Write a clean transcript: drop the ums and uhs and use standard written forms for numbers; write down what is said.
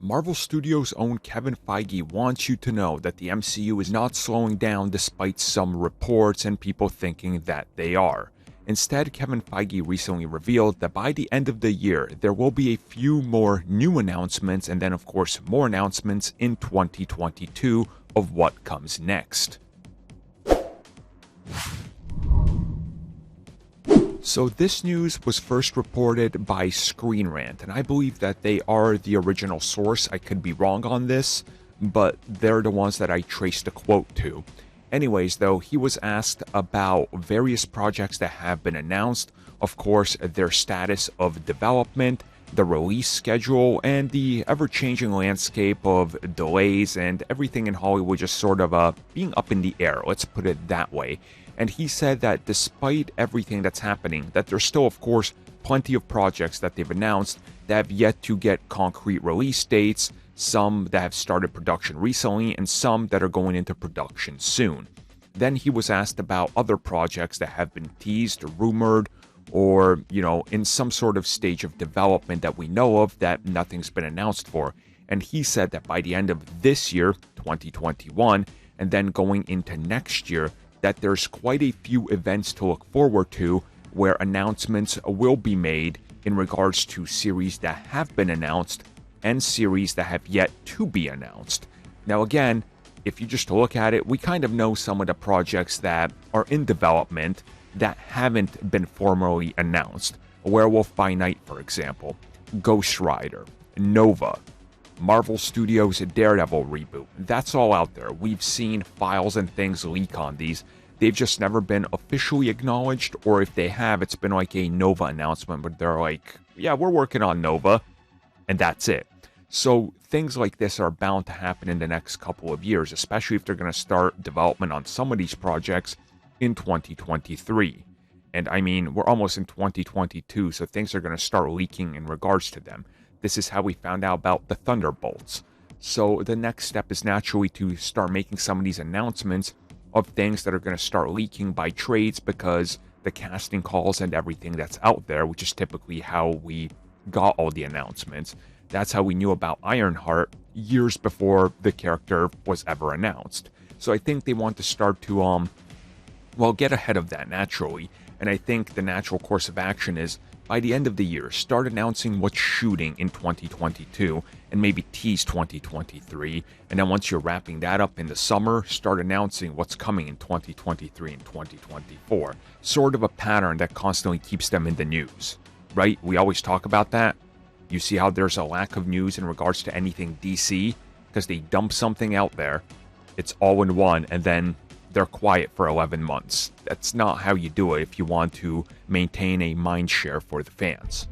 Marvel Studios' own Kevin Feige wants you to know that the MCU is not slowing down despite some reports and people thinking that they are. Instead, Kevin Feige recently revealed that by the end of the year, there will be a few more new announcements and then of course more announcements in 2022 of what comes next. So this news was first reported by Screen Rant, and I believe that they are the original source. I could be wrong on this, but they're the ones that I traced the quote to. Anyways, though, he was asked about various projects that have been announced, of course, their status of development, the release schedule, and the ever-changing landscape of delays and everything in Hollywood just sort of being up in the air, let's put it that way. And he said that despite everything that's happening, that there's still, of course, plenty of projects that they've announced that have yet to get concrete release dates, some that have started production recently, and some that are going into production soon. Then he was asked about other projects that have been teased, rumored, or, in some sort of stage of development that we know of that nothing's been announced for. And he said that by the end of this year, 2021, and then going into next year, that there's quite a few events to look forward to where announcements will be made in regards to series that have been announced and series that have yet to be announced. Now again, if you just look at it, we kind of know some of the projects that are in development that haven't been formally announced. Werewolf by Night, for example, Ghost Rider, Nova, Marvel Studios' Daredevil reboot. That's all out there. We've seen files and things leak on these. They've just never been officially acknowledged, or if they have, it's been like a Nova announcement, but they're like, yeah, we're working on Nova, and that's it. So things like this are bound to happen in the next couple of years, especially if they're going to start development on some of these projects in 2023. And I mean, we're almost in 2022, so things are going to start leaking in regards to them. This is how we found out about the Thunderbolts. So the next step is naturally to start making some of these announcements of things that are going to start leaking by trades, because the casting calls and everything that's out there, which is typically how we got all the announcements. That's how we knew about Ironheart years before the character was ever announced. So I think they want to start to, get ahead of that naturally. And I think the natural course of action is, by the end of the year, start announcing what's shooting in 2022 and maybe tease 2023. And then once you're wrapping that up in the summer, start announcing what's coming in 2023 and 2024. Sort of a pattern that constantly keeps them in the news, right? We always talk about that. You see how there's a lack of news in regards to anything DC because they dump something out there. It's all in one, and then they're quiet for 11 months. That's not how you do it if you want to maintain a mind share for the fans.